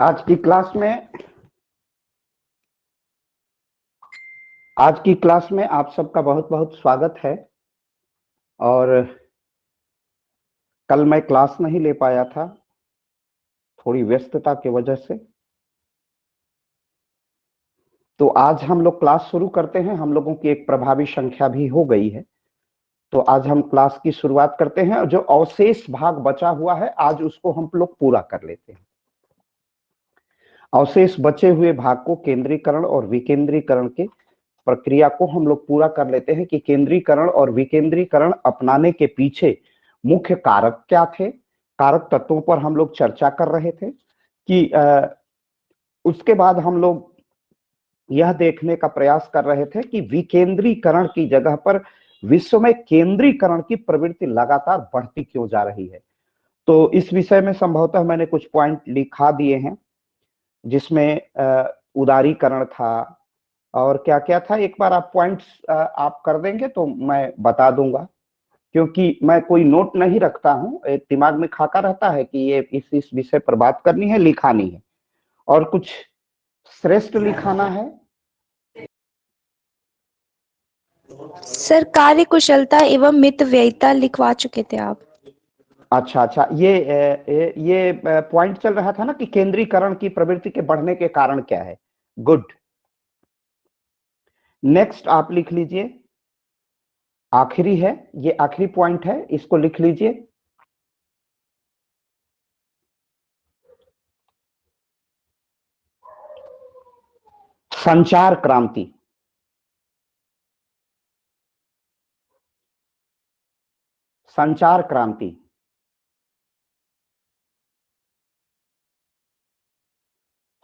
आज की क्लास में आज की क्लास में आप सबका बहुत बहुत स्वागत है। और कल मैं क्लास नहीं ले पाया था, थोड़ी व्यस्तता की वजह से। तो आज हम लोग क्लास शुरू करते हैं। हम लोगों की एक प्रभावी संख्या भी हो गई है, तो आज हम क्लास की शुरुआत करते हैं। और जो अवशेष भाग बचा हुआ है आज उसको हम लोग पूरा कर लेते हैं। अवशेष बचे हुए भाग को केंद्रीकरण और विकेंद्रीकरण के प्रक्रिया को हम लोग पूरा कर लेते हैं कि केंद्रीकरण और विकेंद्रीकरण अपनाने के पीछे मुख्य कारक क्या थे। कारक तत्वों पर हम लोग चर्चा कर रहे थे कि उसके बाद हम लोग यह देखने का प्रयास कर रहे थे कि विकेंद्रीकरण की जगह पर विश्व में केंद्रीकरण की प्रवृत्ति लगातार बढ़ती क्यों जा रही है। तो इस विषय में संभवतः मैंने कुछ पॉइंट लिखा दिए हैं, जिसमें उदारीकरण था और क्या क्या था। एक बार आप पॉइंट्स आप कर देंगे तो मैं बता दूंगा, क्योंकि मैं कोई नोट नहीं रखता हूं। एक दिमाग में खाका रहता है कि ये इस विषय पर बात करनी है, लिखानी है और कुछ श्रेष्ठ लिखाना है। सर, कार्य कुशलता एवं मितव्ययिता लिखवा चुके थे आप। अच्छा अच्छा, ये पॉइंट चल रहा था ना कि केंद्रीकरण की प्रवृत्ति के बढ़ने के कारण क्या है। गुड, नेक्स्ट आप लिख लीजिए। आखिरी है, ये आखिरी पॉइंट है, इसको लिख लीजिए। संचार क्रांति। संचार क्रांति।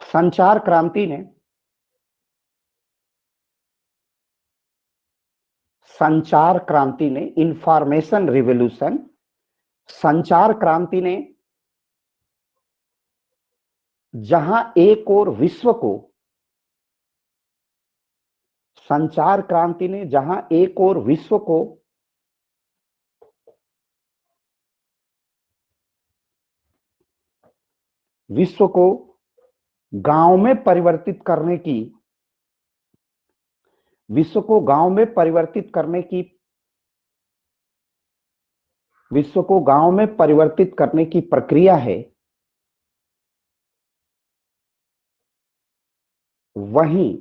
संचार क्रांति ने संचार क्रांति ने इंफॉर्मेशन रिवॉल्यूशन, संचार क्रांति ने जहां एक और विश्व को, संचार क्रांति ने जहां एक और विश्व को गांव में परिवर्तित करने की, विश्व को गांव में परिवर्तित करने की, विश्व को गांव में परिवर्तित करने की प्रक्रिया है, वहीं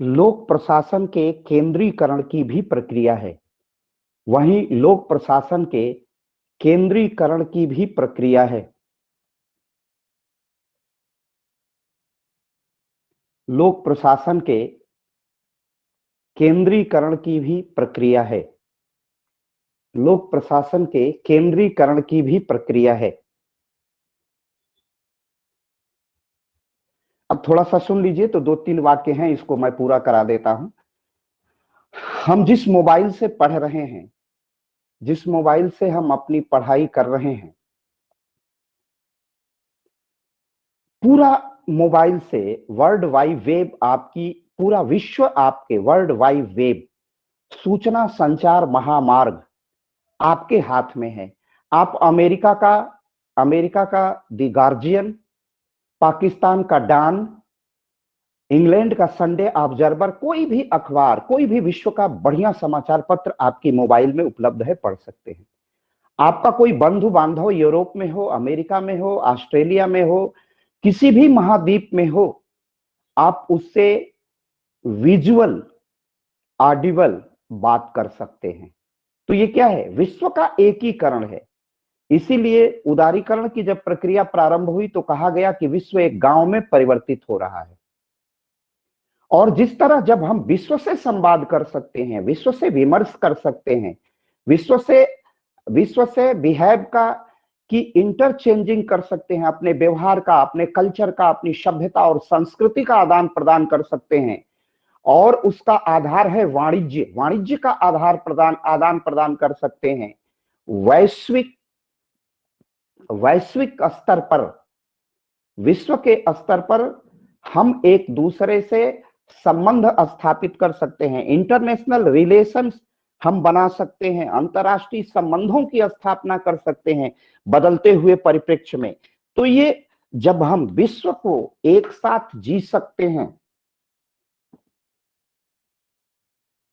लोक प्रशासन के केंद्रीकरण की भी प्रक्रिया है। वहीं लोक प्रशासन के केंद्रीकरण की भी प्रक्रिया है। लोक प्रशासन के केंद्रीकरण की भी प्रक्रिया है। लोक प्रशासन के केंद्रीकरण की भी प्रक्रिया है। अब थोड़ा सा सुन लीजिए, तो 2-3 वाक्य हैं, इसको मैं पूरा करा देता हूं। हम जिस मोबाइल से पढ़ रहे हैं, जिस मोबाइल से हम अपनी पढ़ाई कर रहे हैं, पूरा मोबाइल से वर्ल्ड वाइड वेब, आपकी पूरा विश्व आपके वर्ल्ड वाइड वेब सूचना संचार महामार्ग आपके हाथ में है। आप अमेरिका का द गार्जियन, पाकिस्तान का डॉन, इंग्लैंड का संडे ऑब्जर्वर, कोई भी अखबार, कोई भी विश्व का बढ़िया समाचार पत्र आपकी मोबाइल में उपलब्ध है, पढ़ सकते हैं। आपका कोई बंधु बांधव यूरोप में हो, अमेरिका में हो, ऑस्ट्रेलिया में हो, किसी भी महाद्वीप में हो, आप उससे विजुअल ऑडिबल बात कर सकते हैं। तो ये क्या है? विश्व का एकीकरण है। इसीलिए उदारीकरण की जब प्रक्रिया प्रारंभ हुई तो कहा गया कि विश्व एक गांव में परिवर्तित हो रहा है। और जिस तरह जब हम विश्व से संवाद कर सकते हैं, विश्व से विमर्श कर सकते हैं, विश्व से बिहेव का की इंटरचेंजिंग कर सकते हैं, अपने व्यवहार का, अपने कल्चर का, अपनी सभ्यता और संस्कृति का आदान प्रदान कर सकते हैं, और उसका आधार है वाणिज्य, वाणिज्य का आदान प्रदान कर सकते हैं। वैश्विक स्तर पर, विश्व के स्तर पर हम एक दूसरे से संबंध स्थापित कर सकते हैं। इंटरनेशनल रिलेशंस हम बना सकते हैं, अंतर्राष्ट्रीय संबंधों की स्थापना कर सकते हैं बदलते हुए परिप्रेक्ष्य में। तो ये जब हम विश्व को एक साथ जी सकते हैं,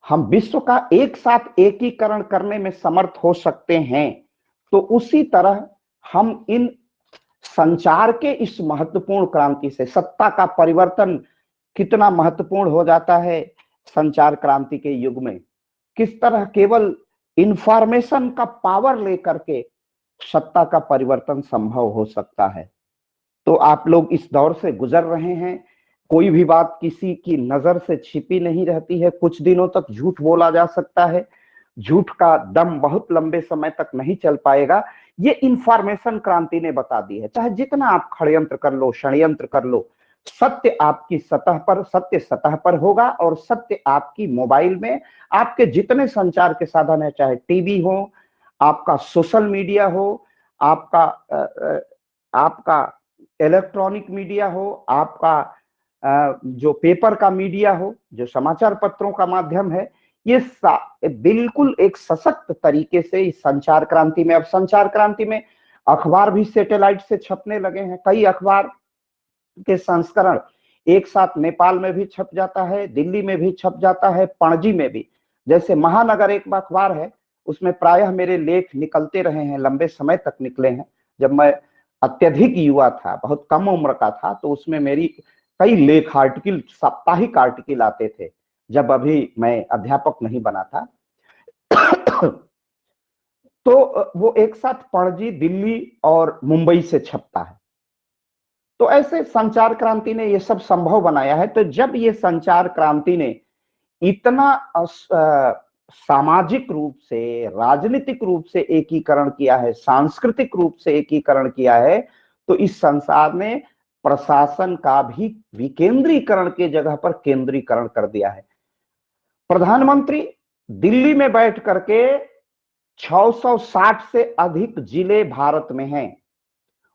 हम विश्व का एक साथ एकीकरण करने में समर्थ हो सकते हैं, तो उसी तरह हम इन संचार के इस महत्वपूर्ण क्रांति से, सत्ता का परिवर्तन कितना महत्वपूर्ण हो जाता है संचार क्रांति के युग में, किस तरह केवल इंफॉर्मेशन का पावर लेकर के सत्ता का परिवर्तन संभव हो सकता है। तो आप लोग इस दौर से गुजर रहे हैं, कोई भी बात किसी की नजर से छिपी नहीं रहती है, कुछ दिनों तक झूठ बोला जा सकता है, झूठ का दम बहुत लंबे समय तक नहीं चल पाएगा। ये इंफॉर्मेशन क्रांति ने बता दी है, चाहे जितना आप षड्यंत्र कर लो, षड्यंत्र कर लो, सत्य आपकी सतह पर, सत्य सतह पर होगा, और सत्य आपकी मोबाइल में, आपके जितने संचार के साधन है, चाहे टीवी हो, आपका सोशल मीडिया हो, आपका इलेक्ट्रॉनिक मीडिया हो, आपका जो पेपर का मीडिया हो, जो समाचार पत्रों का माध्यम है, ये बिल्कुल एक सशक्त तरीके से इस संचार क्रांति में, अब संचार क्रांति में अखबार भी सैटेलाइट से छपने लगे हैं। कई अखबार के संस्करण एक साथ नेपाल में भी छप जाता है, दिल्ली में भी छप जाता है, पणजी में भी। जैसे महानगर एक अखबार है, उसमें प्रायः मेरे लेख निकलते रहे हैं, लंबे समय तक निकले हैं। जब मैं अत्यधिक युवा था, बहुत कम उम्र का था, तो उसमें मेरी कई लेख, आर्टिकल, साप्ताहिक आर्टिकल आते थे, जब अभी मैं अध्यापक नहीं बना था। तो वो एक साथ पणजी, दिल्ली और मुंबई से छपता है। तो ऐसे संचार क्रांति ने ये सब संभव बनाया है। तो जब ये संचार क्रांति ने इतना सामाजिक रूप से, राजनीतिक रूप से एकीकरण किया है, सांस्कृतिक रूप से एकीकरण किया है, तो इस संसार ने प्रशासन का भी विकेंद्रीकरण के जगह पर केंद्रीकरण कर दिया है। प्रधानमंत्री दिल्ली में बैठ करके 660 से अधिक जिले भारत में हैं,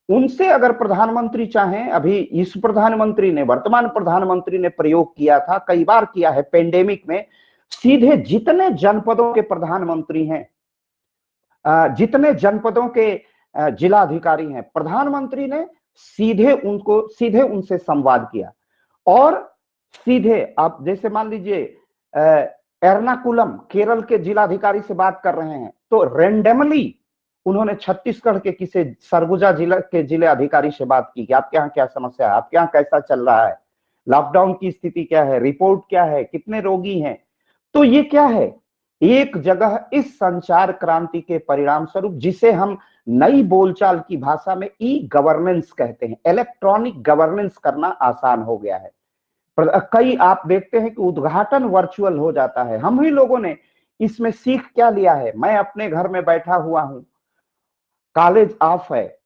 उनसे अगर प्रधानमंत्री चाहें, अभी इस प्रधानमंत्री ने, वर्तमान प्रधानमंत्री ने प्रयोग किया था, कई बार किया है पेंडेमिक में, सीधे जितने जनपदों के प्रधानमंत्री हैं, जितने जनपदों के जिलाधिकारी हैं, प्रधानमंत्री ने सीधे उनसे संवाद किया। और सीधे आप जैसे मान लीजिए एर्नाकुलम केरल के जिलाधिकारी से बात कर रहे हैं, तो रेंडमली उन्होंने छत्तीसगढ़ के किसी सरगुजा जिला के जिले अधिकारी से बात की कि आपके यहाँ क्या समस्या है, आपके यहाँ कैसा चल रहा है, लॉकडाउन की स्थिति क्या है, रिपोर्ट क्या है, कितने रोगी हैं। तो ये क्या है, एक जगह इस संचार क्रांति के परिणाम स्वरूप, जिसे हम नई बोलचाल की भाषा में ई गवर्नेंस कहते हैं, इलेक्ट्रॉनिक गवर्नेंस करना आसान हो गया है। कई आप देखते हैं कि उद्घाटन वर्चुअल हो जाता है। हम ही लोगों ने इसमें सीख क्या लिया है, मैं अपने घर में बैठा हुआ हूं, कॉलेज ऑफ है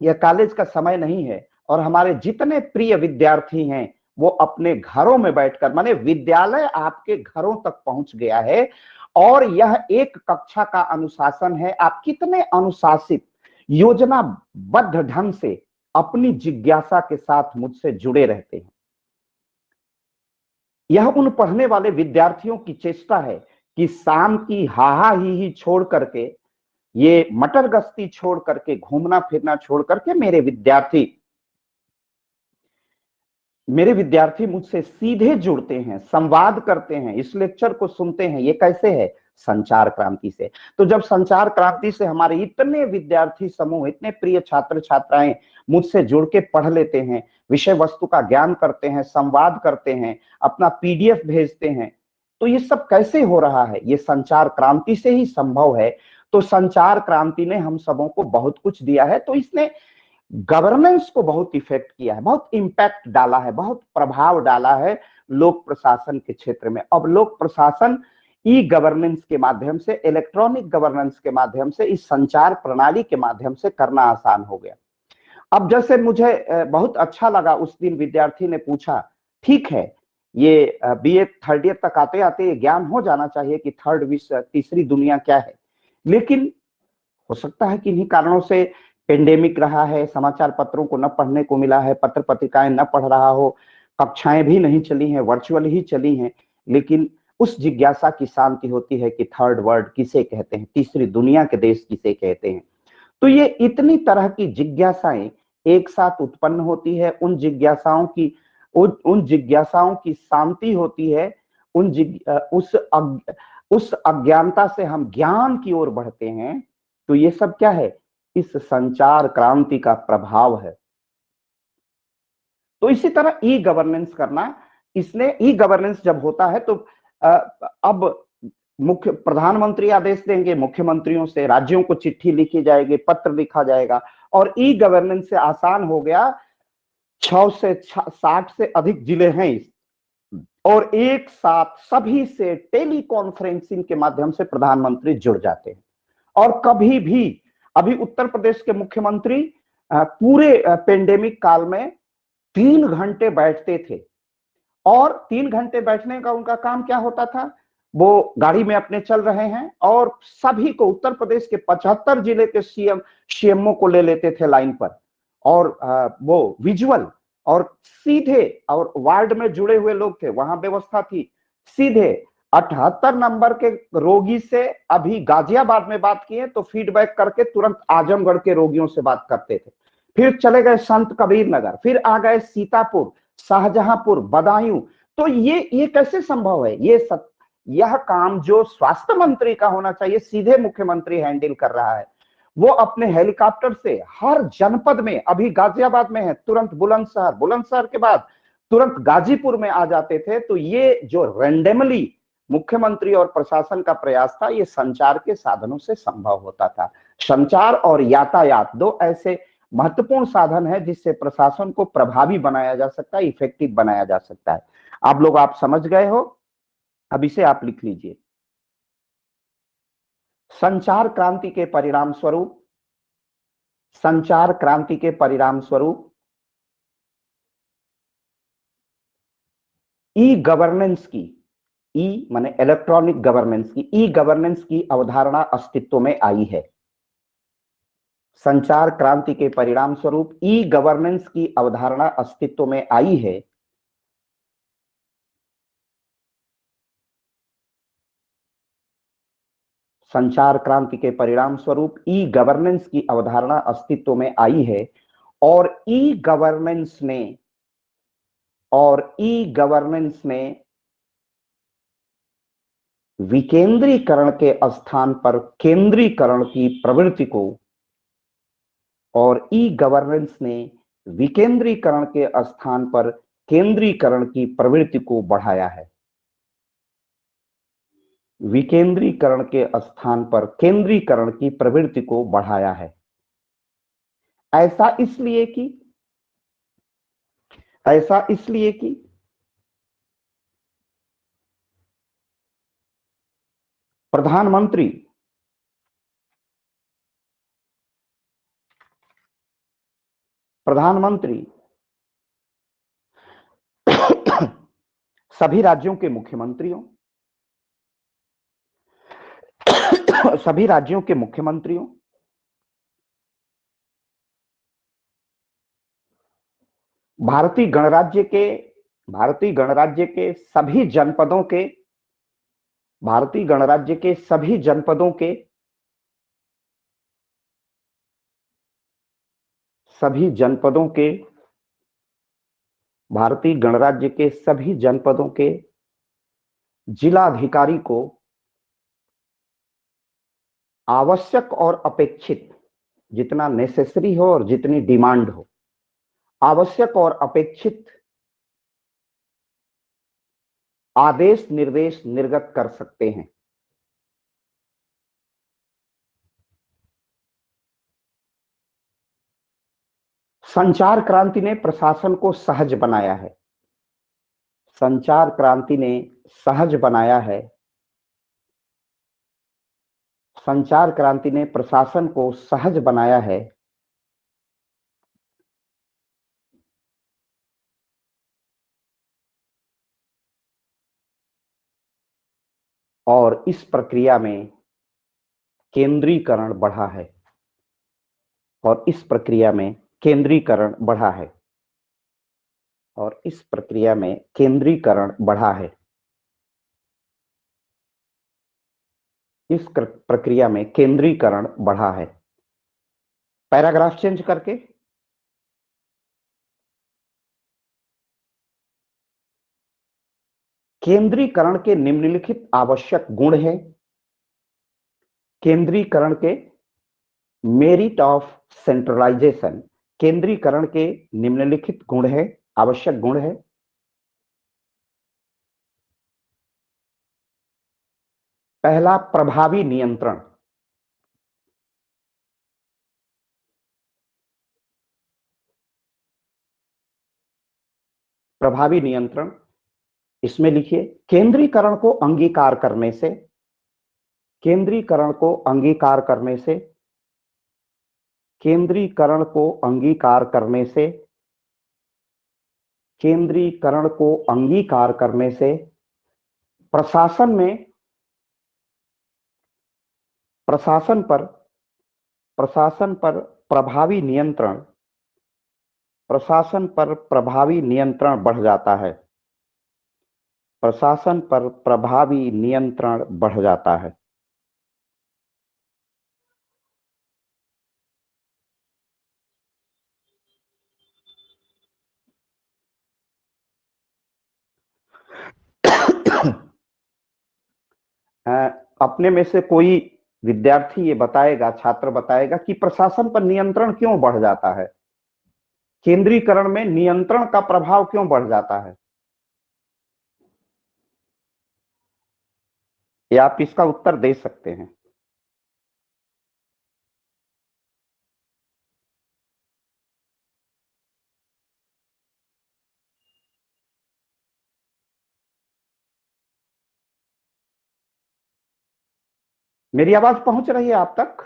या कॉलेज का समय नहीं है, और हमारे जितने प्रिय विद्यार्थी हैं वो अपने घरों में बैठकर, माने विद्यालय आपके घरों तक पहुंच गया है, और यह एक कक्षा का अनुशासन है। आप कितने अनुशासित, योजनाबद्ध ढंग से अपनी जिज्ञासा के साथ मुझसे जुड़े रहते हैं। यह उन पढ़ने वाले विद्यार्थियों की चेष्टा है कि शाम की हाहा ही छोड़ करके, ये मटर गश्ती छोड़ करके, घूमना फिरना छोड़ करके, मेरे विद्यार्थी मुझसे सीधे जुड़ते हैं, संवाद करते हैं, इस लेक्चर को सुनते हैं। ये कैसे है? संचार क्रांति से। तो जब संचार क्रांति से हमारे इतने विद्यार्थी समूह, इतने प्रिय छात्र छात्राएं मुझसे जुड़ के पढ़ लेते हैं, विषय वस्तु का ज्ञान करते हैं, संवाद करते हैं, अपना पीडीएफ भेजते हैं, तो ये सब कैसे हो रहा है? ये संचार क्रांति से ही संभव है। तो संचार क्रांति ने हम सबों को बहुत कुछ दिया है। तो इसने गवर्नेंस को बहुत इफेक्ट किया है, बहुत इंपैक्ट डाला है, बहुत प्रभाव डाला है लोक प्रशासन के क्षेत्र में। अब लोक प्रशासन ई गवर्नेंस के माध्यम से, इलेक्ट्रॉनिक गवर्नेंस के माध्यम से, इस संचार प्रणाली के माध्यम से करना आसान हो गया। अब जैसे मुझे बहुत अच्छा लगा, उस दिन विद्यार्थी ने पूछा, ठीक है ये बीए थर्ड ईयर तक आते आते ये ज्ञान हो जाना चाहिए कि थर्ड विश्व, तीसरी दुनिया क्या है, लेकिन हो सकता है कि इन्हीं कारणों से पेंडेमिक रहा है, समाचार पत्रों को न पढ़ने को मिला है, पत्र पत्रिकाएं न पढ़ रहा हो, कक्षाएं भी नहीं चली हैं, वर्चुअल ही चली हैं, लेकिन उस जिज्ञासा की शांति होती है कि थर्ड वर्ल्ड किसे कहते हैं, तीसरी दुनिया के देश किसे कहते हैं। तो ये इतनी तरह की जिज्ञासाएं एक साथ उत्पन्न होती है, उन जिज्ञासाओं की शांति होती है, उस अज्ञानता से हम ज्ञान की ओर बढ़ते हैं। तो ये सब क्या है? इस संचार क्रांति का प्रभाव है। तो इसी तरह ई गवर्नेंस करना, इसने ई गवर्नेंस जब होता है तो अब मुख्य प्रधानमंत्री आदेश देंगे, मुख्यमंत्रियों से राज्यों को चिट्ठी लिखी जाएगी, पत्र लिखा जाएगा, और ई गवर्नेंस से आसान हो गया। 6 से 60 से अधिक जिले हैं और एक साथ सभी से टेली कॉन्फ्रेंसिंग के माध्यम से प्रधानमंत्री जुड़ जाते हैं। और कभी भी, अभी उत्तर प्रदेश के मुख्यमंत्री पूरे पेंडेमिक काल में 3 घंटे बैठते थे, और 3 घंटे बैठने का उनका काम क्या होता था? वो गाड़ी में अपने चल रहे हैं और सभी को, उत्तर प्रदेश के 75 जिले के सीएमओ को ले लेते थे लाइन पर, और वो विजुअल और सीधे, और वार्ड में जुड़े हुए लोग थे, वहां व्यवस्था थी, सीधे 78 नंबर के रोगी से अभी गाजियाबाद में बात किए तो फीडबैक करके तुरंत आजमगढ़ के रोगियों से बात करते थे। फिर चले गए संत कबीर नगर, फिर आ गए सीतापुर, शाहजहांपुर, बदायूं। तो ये कैसे संभव है? यह काम जो स्वास्थ्य मंत्री का होना चाहिए, सीधे मुख्यमंत्री हैंडल कर रहा है। वो अपने हेलीकॉप्टर से हर जनपद में, अभी गाजियाबाद में है, तुरंत बुलंदशहर, बुलंदशहर के बाद तुरंत गाजीपुर में आ जाते थे। तो ये जो रैंडमली मुख्यमंत्री और प्रशासन का प्रयास था, ये संचार के साधनों से संभव होता था। संचार और यातायात दो ऐसे महत्वपूर्ण साधन है जिससे प्रशासन को प्रभावी बनाया जा सकता है, इफेक्टिव बनाया जा सकता है। आप समझ गए हो? अब इसे आप लिख लीजिए। संचार क्रांति के परिणाम स्वरूप, संचार क्रांति के परिणाम स्वरूप ई गवर्नेंस की, ई माने इलेक्ट्रॉनिक गवर्नेंस की, ई गवर्नेंस की अवधारणा अस्तित्व में आई है। संचार क्रांति के परिणाम स्वरूप ई गवर्नेंस की अवधारणा अस्तित्व में आई है। संचार क्रांति के परिणाम स्वरूप ई गवर्नेंस की अवधारणा अस्तित्व में आई है, और ई गवर्नेंस ने विकेंद्रीकरण के स्थान पर केंद्रीकरण की प्रवृत्ति को, और ई गवर्नेंस ने विकेंद्रीकरण के स्थान पर केंद्रीकरण की प्रवृत्ति को बढ़ाया है। विकेंद्रीकरण के स्थान पर केंद्रीकरण की प्रवृत्ति को बढ़ाया है। ऐसा इसलिए कि प्रधानमंत्री सभी राज्यों के मुख्यमंत्रियों, भारतीय गणराज्य के सभी जनपदों के, भारतीय गणराज्य के सभी जनपदों के, भारतीय गणराज्य के सभी जनपदों के जिलाधिकारी को आवश्यक और अपेक्षित, जितना नेसेसरी हो और जितनी डिमांड हो, आवश्यक और अपेक्षित आदेश निर्देश निर्गत कर सकते हैं। संचार क्रांति ने प्रशासन को सहज बनाया है। संचार क्रांति ने सहज बनाया है। संचार क्रांति ने प्रशासन को सहज बनाया है। और इस प्रक्रिया में केंद्रीकरण बढ़ा है। और इस प्रक्रिया में केंद्रीकरण बढ़ा है। और इस प्रक्रिया में केंद्रीकरण बढ़ा है। इस प्रक्रिया में केंद्रीकरण बढ़ा है। पैराग्राफ चेंज करके केंद्रीकरण के निम्नलिखित आवश्यक गुण हैं। केंद्रीकरण के मेरिट ऑफ सेंट्रलाइजेशन, केंद्रीकरण के निम्नलिखित गुण है, आवश्यक गुण है। पहला, प्रभावी नियंत्रण। प्रभावी नियंत्रण, इसमें लिखिए केंद्रीकरण को अंगीकार करने से, केंद्रीकरण को अंगीकार करने से, केंद्रीकरण को अंगीकार करने से, केंद्रीकरण को अंगीकार करने से प्रशासन में, प्रशासन पर प्रभावी नियंत्रण, प्रशासन पर प्रभावी नियंत्रण बढ़ जाता है। प्रशासन पर प्रभावी नियंत्रण बढ़ जाता है। अपने में से कोई विद्यार्थी ये बताएगा, छात्र बताएगा कि प्रशासन पर नियंत्रण क्यों बढ़ जाता है, केंद्रीकरण में नियंत्रण का प्रभाव क्यों बढ़ जाता है? या आप इसका उत्तर दे सकते हैं। मेरी आवाज पहुंच रही है आप तक?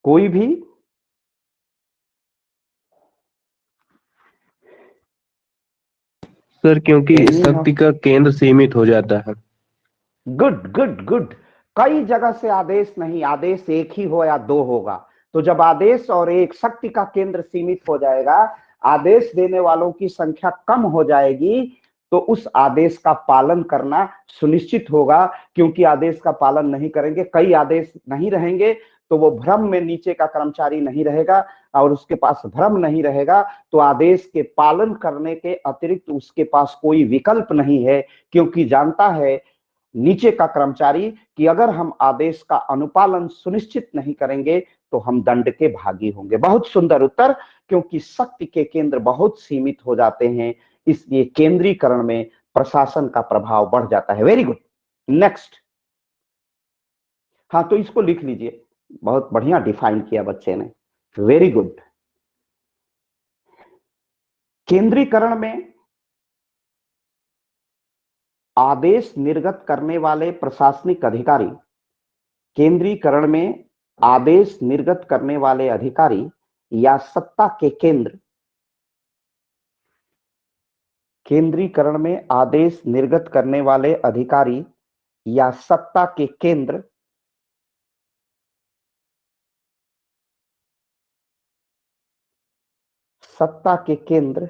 कोई भी? सर क्योंकि शक्ति का केंद्र सीमित हो जाता है। Good good good. कई जगह से आदेश नहीं, आदेश एक ही हो या दो होगा। तो जब आदेश और एक शक्ति का केंद्र सीमित हो जाएगा, आदेश देने वालों की संख्या कम हो जाएगी, तो उस आदेश का पालन करना सुनिश्चित होगा। क्योंकि आदेश का पालन नहीं करेंगे, कई आदेश नहीं रहेंगे, तो वो भ्रम में नीचे का कर्मचारी नहीं रहेगा, और उसके पास भ्रम नहीं रहेगा, तो आदेश के पालन करने के अतिरिक्त उसके पास कोई विकल्प नहीं है। क्योंकि जानता है नीचे का कर्मचारी कि अगर हम आदेश का अनुपालन सुनिश्चित नहीं करेंगे तो हम दंड के भागी होंगे। बहुत सुंदर उत्तर। क्योंकि शक्ति के केंद्र बहुत सीमित हो जाते हैं, इसलिए केंद्रीकरण में प्रशासन का प्रभाव बढ़ जाता है। Very good. नेक्स्ट। हाँ, तो इसको लिख लीजिए, बहुत बढ़िया डिफाइन किया बच्चे ने। Very good. केंद्रीकरण में आदेश निर्गत करने वाले प्रशासनिक अधिकारी, केंद्रीकरण में आदेश निर्गत करने वाले अधिकारी या सत्ता के केंद्र, केंद्रीकरण में आदेश निर्गत करने वाले अधिकारी या सत्ता के केंद्र सत्ता के केंद्र,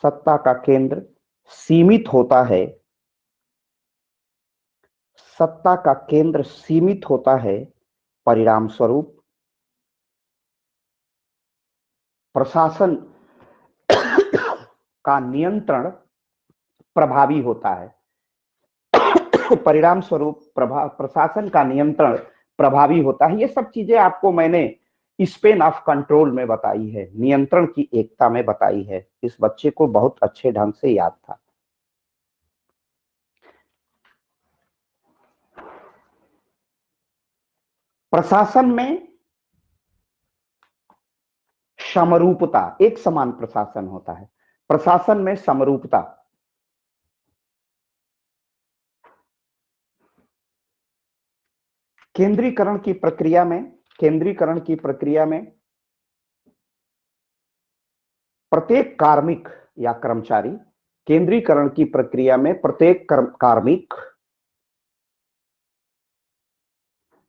सत्ता का केंद्र सीमित होता है, सत्ता का केंद्र सीमित होता है। परिणाम स्वरूप प्रशासन का नियंत्रण प्रभावी होता है। परिणाम स्वरूप प्रशासन का नियंत्रण प्रभावी होता है। ये सब चीजें आपको मैंने स्पेन ऑफ कंट्रोल में बताई है, नियंत्रण की एकता में बताई है। इस बच्चे को बहुत अच्छे ढंग से याद था। प्रशासन में समरूपता, एक समान प्रशासन होता है। प्रशासन में समरूपता, केंद्रीकरण की प्रक्रिया में, केंद्रीकरण की प्रक्रिया में प्रत्येक कार्मिक या कर्मचारी, केंद्रीकरण की प्रक्रिया में प्रत्येक कार्मिक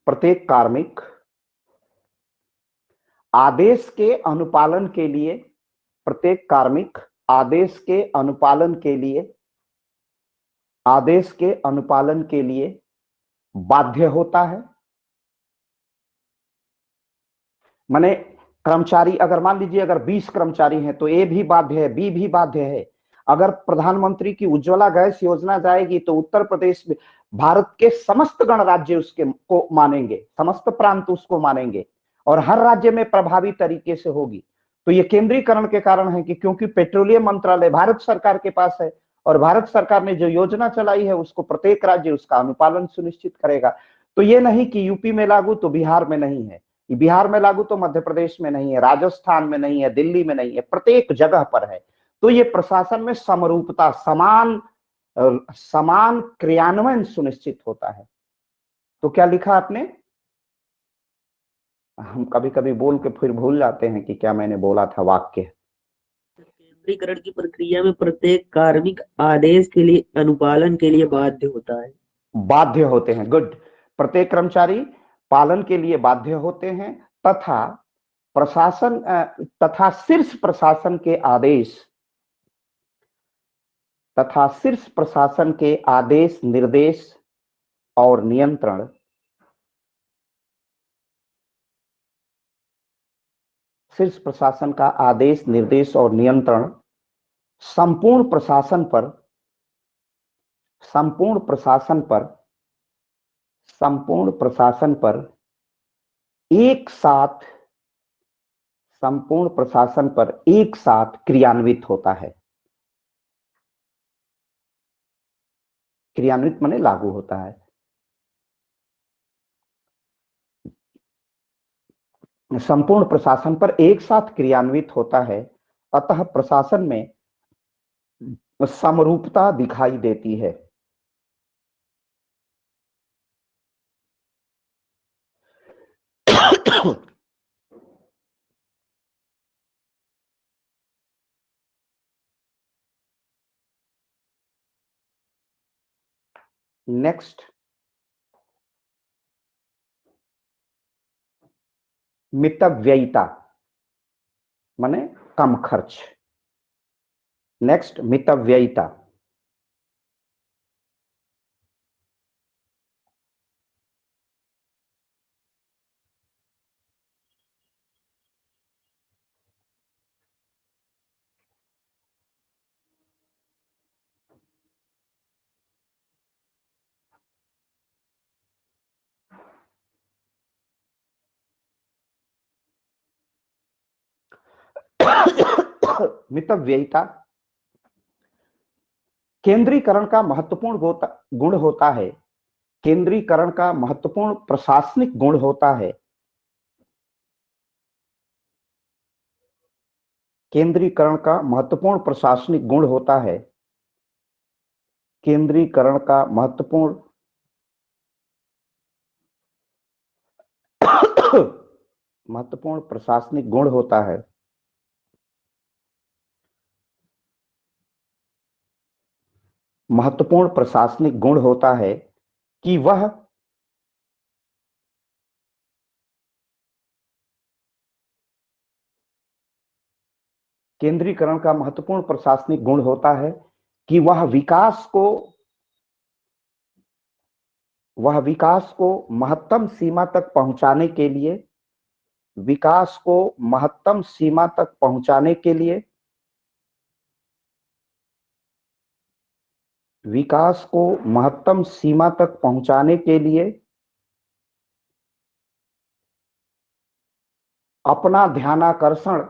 प्रत्येक कार्मिक आदेश के अनुपालन के लिए, प्रत्येक कार्मिक आदेश के अनुपालन के लिए, आदेश के अनुपालन के लिए बाध्य होता है। माने कर्मचारी, अगर मान लीजिए अगर 20 कर्मचारी हैं तो ए भी बाध्य है, बी भी बाध्य है। अगर प्रधानमंत्री की उज्ज्वला गैस योजना जाएगी तो उत्तर प्रदेश में भारत के समस्त गणराज्य उसके को मानेंगे, समस्त प्रांत उसको मानेंगे और हर राज्य में प्रभावी तरीके से होगी। तो ये केंद्रीकरण के कारण है कि क्योंकि पेट्रोलियम मंत्रालय भारत सरकार के पास है और भारत सरकार ने जो योजना चलाई है उसको प्रत्येक राज्य उसका अनुपालन सुनिश्चित करेगा। तो ये नहीं कि यूपी में लागू तो बिहार में नहीं है, बिहार में लागू तो मध्य प्रदेश में नहीं है, राजस्थान में नहीं है, दिल्ली में नहीं है, प्रत्येक जगह पर है। तो ये प्रशासन में समरूपता, समान क्रियान्वयन सुनिश्चित होता है। तो क्या लिखा आपने? हम कभी कभी बोल के फिर भूल जाते हैं कि क्या मैंने बोला था वाक्य। केंद्रीकरण की प्रक्रिया में प्रत्येक कार्मिक आदेश के लिए अनुपालन के लिए बाध्य होता है। बाध्य होते हैं, गुड। प्रत्येक कर्मचारी पालन के लिए बाध्य होते हैं तथा प्रशासन तथा शीर्ष प्रशासन के आदेश, तथा शीर्ष प्रशासन के आदेश, निर्देश और नियंत्रण शीर्ष प्रशासन का आदेश, निर्देश और नियंत्रण संपूर्ण प्रशासन पर, संपूर्ण प्रशासन पर, संपूर्ण प्रशासन पर एक साथ, संपूर्ण प्रशासन पर एक साथ क्रियान्वित होता है। क्रियान्वित माने लागू होता है। संपूर्ण प्रशासन पर एक साथ क्रियान्वित होता है, अतः प्रशासन में समरूपता दिखाई देती है। नेक्स्ट, मितव्ययिता माने कम खर्च। नेक्स्ट, मितव्ययिता। मितव्ययिता केंद्रीकरण का महत्वपूर्ण गुण होता है। केंद्रीकरण का महत्वपूर्ण प्रशासनिक गुण होता है। केंद्रीकरण का महत्वपूर्ण प्रशासनिक गुण होता है। केंद्रीकरण का महत्वपूर्ण महत्वपूर्ण प्रशासनिक गुण होता है। महत्वपूर्ण प्रशासनिक गुण होता है कि वह केंद्रीकरण का महत्वपूर्ण प्रशासनिक गुण होता है कि वह विकास को महत्तम सीमा तक पहुंचाने के लिए, विकास को महत्तम सीमा तक पहुंचाने के लिए, विकास को महत्तम सीमा तक पहुंचाने के लिए अपना ध्यानाकर्षण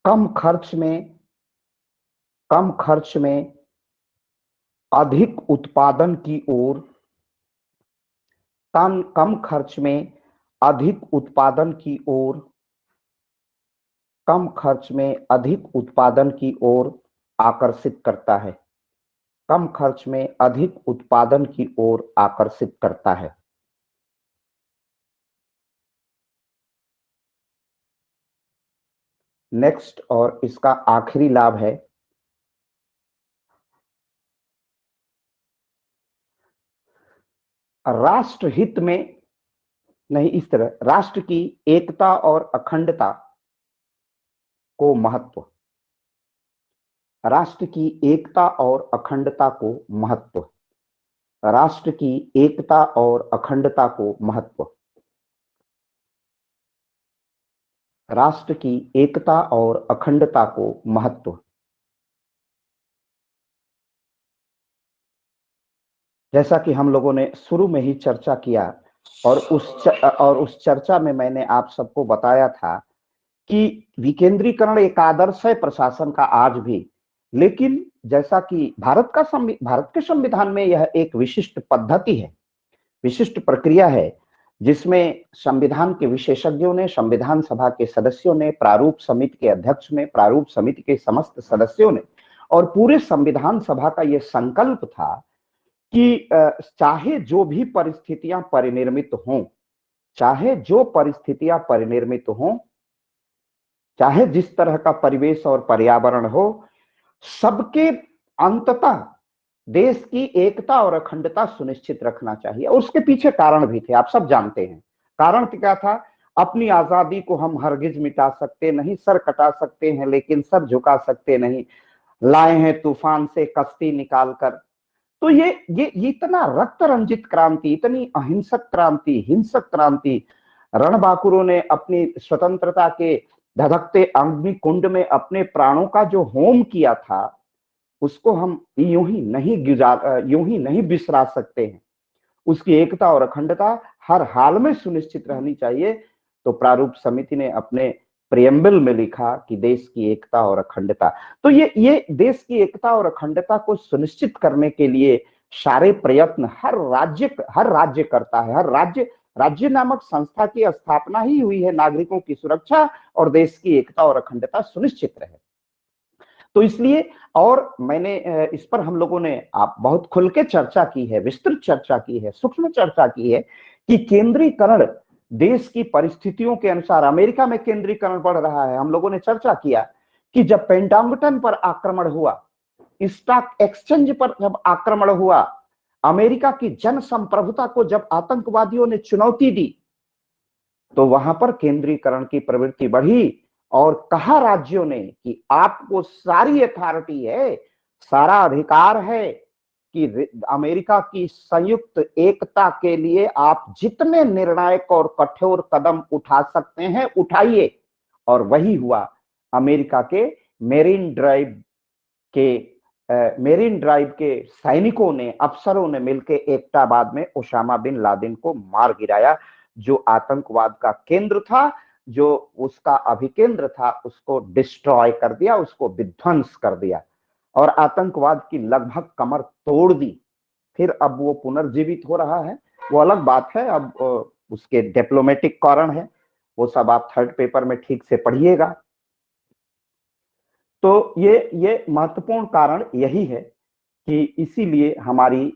कम खर्च में अधिक उत्पादन की ओर, कम खर्च में अधिक उत्पादन की ओर, कम खर्च में अधिक उत्पादन की ओर आकर्षित करता है। कम खर्च में अधिक उत्पादन की ओर आकर्षित करता है। नेक्स्ट और इसका आखिरी लाभ है राष्ट्र हित में नहीं, इस तरह राष्ट्र की एकता और अखंडता को महत्व, राष्ट्र की एकता और अखंडता को महत्व, राष्ट्र की एकता और अखंडता को महत्व, राष्ट्र की एकता और अखंडता को महत्व। जैसा कि हम लोगों ने शुरू में ही चर्चा किया और उस चर्चा में मैंने आप सबको बताया था कि विकेंद्रीकरण एक आदर्श है प्रशासन का आज भी, लेकिन जैसा कि भारत के संविधान में यह एक विशिष्ट पद्धति है, विशिष्ट प्रक्रिया है, जिसमें संविधान के विशेषज्ञों ने, संविधान सभा के सदस्यों ने, प्रारूप समिति के अध्यक्ष ने, प्रारूप समिति के समस्त सदस्यों ने और पूरे संविधान सभा का यह संकल्प था कि चाहे जो भी परिस्थितियां परिनिर्मित हों, चाहे जो परिस्थितियां परिनिर्मित हों, चाहे जिस तरह का परिवेश और पर्यावरण हो, सबके अंततः देश की एकता और अखंडता सुनिश्चित रखना चाहिए। और उसके पीछे कारण भी थे, आप सब जानते हैं। कारण क्या था? अपनी आजादी को हम हरगिज मिटा सकते नहीं, सर कटा सकते हैं लेकिन सर झुका सकते नहीं, लाए हैं तूफान से कश्ती निकालकर। तो ये इतना रक्त रंजित क्रांति, इतनी अहिंसक क्रांति, हिंसक क्रांति, रणबांकुरों ने अपनी स्वतंत्रता के धधकते अग्नि कुंड में अपने प्राणों का जो होम किया था, उसको हम यूं ही नहीं बिसरा सकते हैं। उसकी एकता और अखंडता हर हाल में सुनिश्चित रहनी चाहिए। तो प्रारूप समिति ने अपने प्रियम्बल में लिखा कि देश की एकता और अखंडता, तो ये देश की एकता और अखंडता को सुनिश्चित करने के लिए सारे प्रयत्न हर राज्य करता है। हर राज्य नामक संस्था की स्थापना ही हुई है नागरिकों की सुरक्षा और देश की एकता और अखंडता सुनिश्चित रहे। तो इसलिए, और मैंने इस पर हम लोगों ने आप बहुत खुल के चर्चा की है, विस्तृत चर्चा की है, सूक्ष्म चर्चा की है कि केंद्रीकरण देश की परिस्थितियों के अनुसार, अमेरिका में केंद्रीकरण बढ़ रहा है। हम लोगों ने चर्चा किया कि जब पेंटागन पर आक्रमण हुआ, स्टॉक एक्सचेंज पर जब आक्रमण हुआ, अमेरिका की जनसंप्रभुता को जब आतंकवादियों ने चुनौती दी, तो वहां पर केंद्रीकरण की प्रवृत्ति बढ़ी और कहा राज्यों ने कि आपको सारी अथॉरिटी है, सारा अधिकार है कि अमेरिका की संयुक्त एकता के लिए आप जितने निर्णायक और कठोर कदम उठा सकते हैं उठाइए। और वही हुआ। अमेरिका के मेरीन ड्राइव के सैनिकों ने, अफसरों ने मिलकर एकताबाद में ओसामा बिन लादेन को मार गिराया, जो आतंकवाद का केंद्र था, जो उसका अभिकेंद्र था, उसको डिस्ट्रॉय कर दिया, उसको विध्वंस कर दिया और आतंकवाद की लगभग कमर तोड़ दी। फिर अब वो पुनर्जीवित हो रहा है, वो अलग बात है। अब उसके डिप्लोमेटिक कारण है, वो सब आप थर्ड पेपर में ठीक से पढ़िएगा। तो ये महत्वपूर्ण कारण यही है कि इसीलिए हमारी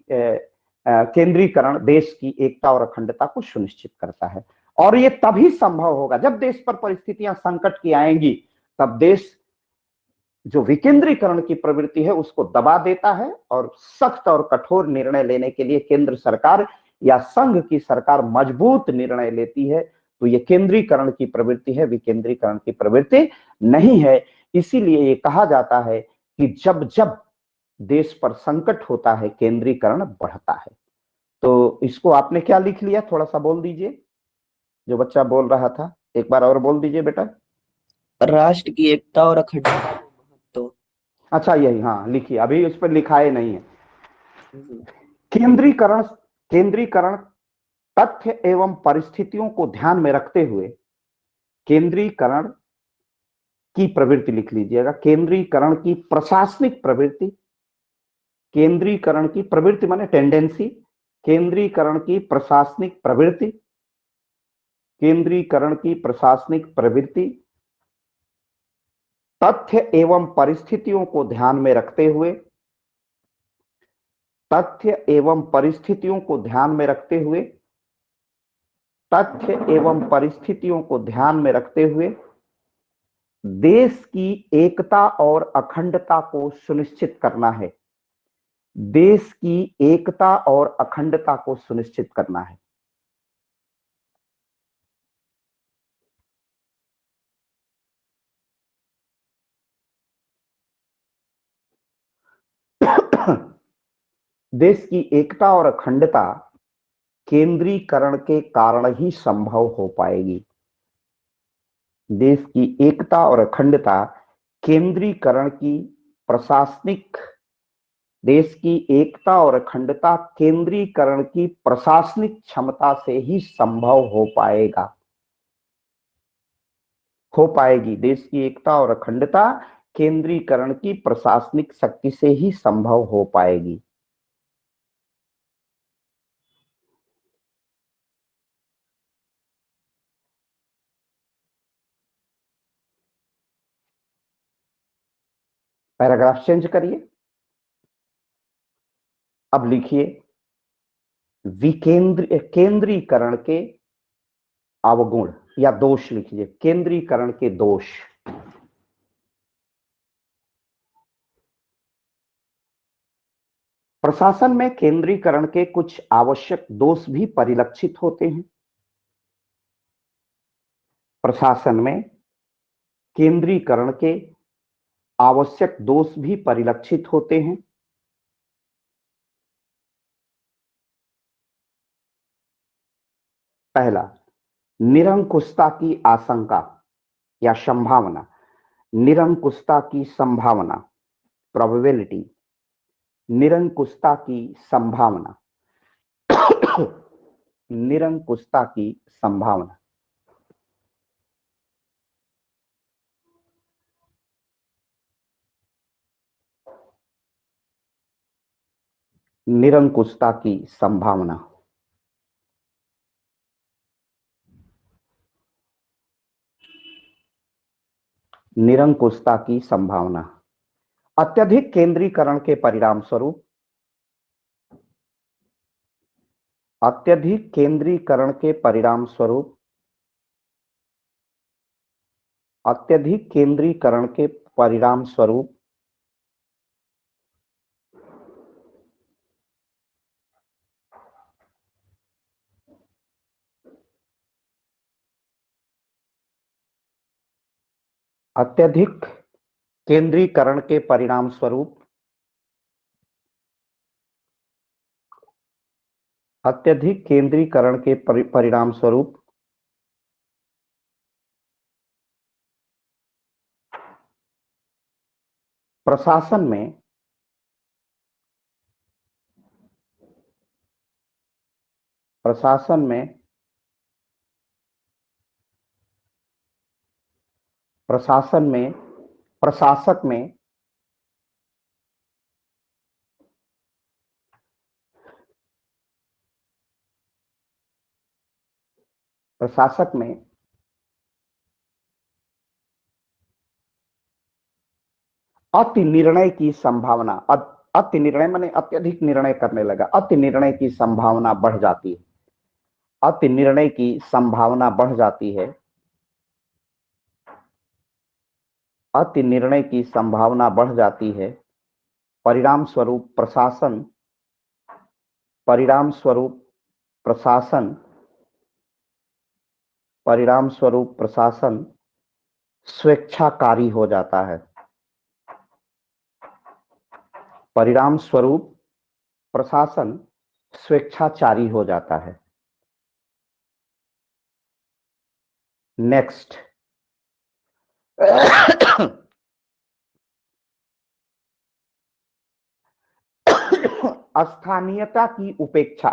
केंद्रीकरण देश की एकता और अखंडता को सुनिश्चित करता है। और ये तभी संभव होगा जब देश पर परिस्थितियां संकट की आएंगी, तब देश जो विकेंद्रीकरण की प्रवृत्ति है उसको दबा देता है और सख्त और कठोर निर्णय लेने के लिए केंद्र सरकार या संघ की सरकार मजबूत निर्णय लेती है। तो ये केंद्रीकरण की प्रवृत्ति है, विकेंद्रीकरण की प्रवृत्ति नहीं है। इसीलिए ये कहा जाता है कि जब जब देश पर संकट होता है केंद्रीकरण बढ़ता है। तो इसको आपने क्या लिख लिया, थोड़ा सा बोल दीजिए। जो बच्चा बोल रहा था एक बार और बोल दीजिए बेटा। राष्ट्र की एकता और अखंडता को महत्व। अच्छा, यही, हाँ लिखिए, अभी उस पर लिखाए नहीं है। केंद्रीकरण तथ्य एवं परिस्थितियों को ध्यान में रखते हुए केंद्रीकरण की प्रवृत्ति लिख लीजिएगा। केंद्रीकरण की प्रशासनिक प्रवृत्ति, केंद्रीकरण की प्रवृत्ति माने टेंडेंसी, केंद्रीकरण की प्रशासनिक प्रवृत्ति, केंद्रीकरण की प्रशासनिक प्रवृत्ति तथ्य एवं परिस्थितियों को ध्यान में रखते हुए, तथ्य एवं परिस्थितियों को ध्यान में रखते हुए, तथ्य एवं परिस्थितियों को ध्यान में रखते हुए देश की एकता और अखंडता को सुनिश्चित करना है। देश की एकता और अखंडता को सुनिश्चित करना है। देश की एकता और अखंडता केंद्रीकरण के कारण ही संभव हो पाएगी। देश की एकता और अखंडता केंद्रीकरण की प्रशासनिक देश की एकता और अखंडता केंद्रीकरण की प्रशासनिक क्षमता से ही संभव हो पाएगी। देश की एकता और अखंडता केंद्रीकरण की प्रशासनिक शक्ति से ही संभव हो पाएगी। पैराग्राफ चेंज करिए। अब लिखिए केंद्रीकरण के अवगुण या दोष लिखिए। केंद्रीकरण के दोष। प्रशासन में केंद्रीकरण के कुछ आवश्यक दोष भी परिलक्षित होते हैं। प्रशासन में केंद्रीकरण के आवश्यक दोष भी परिलक्षित होते हैं। पहला, निरंकुशता की आशंका या संभावना। निरंकुशता की संभावना, प्रोबेबिलिटी। निरंकुशता की संभावना। निरंकुशता की संभावना। निरंकुशता की संभावना। निरंकुशता की संभावना। अत्यधिक केंद्रीकरण के परिणाम स्वरूप अत्यधिक केंद्रीकरण के परिणाम स्वरूप अत्यधिक केंद्रीकरण के परिणाम स्वरूप अत्यधिक केंद्रीकरण के परिणाम स्वरूप अत्यधिक केंद्रीकरण के परिणाम स्वरूप प्रशासन में प्रशासक में अति निर्णय की संभावना। अति निर्णय माने अत्यधिक निर्णय करने लगा। अति निर्णय की संभावना बढ़ जाती है। अति निर्णय की संभावना बढ़ जाती है। अति निर्णय की संभावना बढ़ जाती है। परिणाम स्वरूप प्रशासन स्वेच्छाकारी हो जाता है। परिणाम स्वरूप प्रशासन स्वेच्छाचारी हो जाता है। नेक्स्ट, स्थानीयता की उपेक्षा।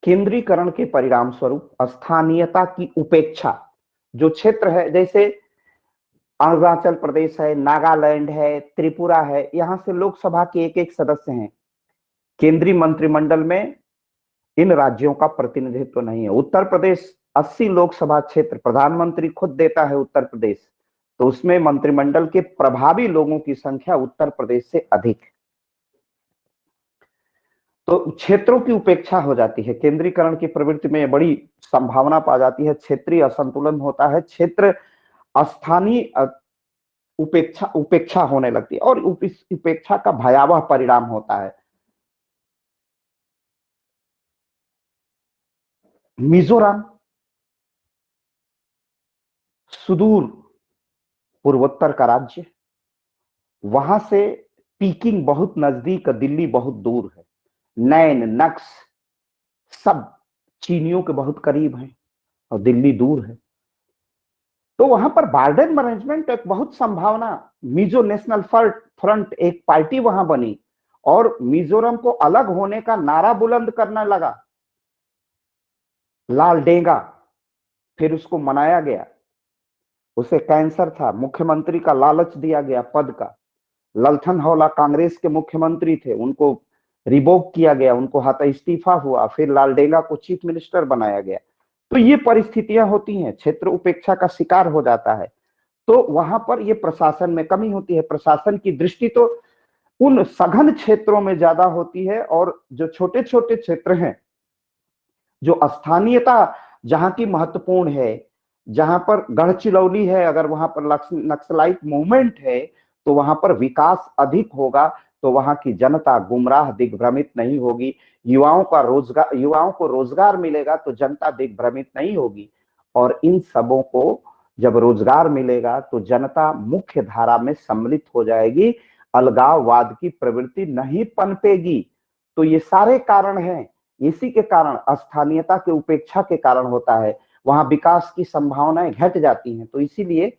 केंद्रीकरण के परिणाम स्वरूप स्थानीयता की उपेक्षा। जो क्षेत्र है, जैसे अरुणाचल प्रदेश है, नागालैंड है, त्रिपुरा है, यहां से लोकसभा के एक एक सदस्य हैं। केंद्रीय मंत्रिमंडल में इन राज्यों का प्रतिनिधित्व नहीं है। उत्तर प्रदेश 80 लोकसभा क्षेत्र प्रधानमंत्री खुद देता है उत्तर प्रदेश, तो उसमें मंत्रिमंडल के प्रभावी लोगों की संख्या उत्तर प्रदेश से अधिक है। तो क्षेत्रों की उपेक्षा हो जाती है। केंद्रीकरण की प्रवृत्ति में बड़ी संभावना पा जाती है, क्षेत्रीय असंतुलन होता है, क्षेत्र स्थानीय उपेक्षा उपेक्षा होने लगती है और इस उपेक्षा का भयावह परिणाम होता है। मिजोरम सुदूर पूर्वोत्तर का राज्य, वहां से पीकिंग बहुत नजदीक, दिल्ली बहुत दूर है, नैन नक्स सब चीनियों के बहुत करीब हैं और दिल्ली दूर है। तो वहां पर बॉर्डर मैनेजमेंट एक बहुत संभावना, मिजो नेशनल फ्रंट एक पार्टी वहां बनी और मिजोरम को अलग होने का नारा बुलंद करने लगा लाल डेंगा, फिर उसको मनाया गया। उसे कैंसर था, मुख्यमंत्री का लालच दिया गया पद का। ललथनहौला कांग्रेस के मुख्यमंत्री थे, उनको रिवोक किया गया, उनको हाथ इस्तीफा हुआ, फिर लालडेंगा को चीफ मिनिस्टर बनाया गया। तो ये परिस्थितियां होती हैं, क्षेत्र उपेक्षा का शिकार हो जाता है। तो वहां पर ये प्रशासन में कमी होती है। प्रशासन की दृष्टि तो उन सघन क्षेत्रों में ज्यादा होती है और जो छोटे छोटे क्षेत्र हैं, जो स्थानीयता जहां की महत्वपूर्ण है, जहां पर गढ़चिरौली है, अगर वहां पर नक्सलाइट मूवमेंट है तो वहां पर विकास अधिक होगा, तो वहां की जनता गुमराह दिग्भ्रमित नहीं होगी। युवाओं को रोजगार मिलेगा तो जनता दिग्भ्रमित नहीं होगी। और इन सबों को जब रोजगार मिलेगा तो जनता मुख्य धारा में सम्मिलित हो जाएगी, अलगाववाद की प्रवृत्ति नहीं पनपेगी। तो ये सारे कारण हैं, इसी के कारण स्थानीयता के उपेक्षा के कारण होता है, वहां विकास की संभावनाएं घट जाती हैं। तो इसीलिए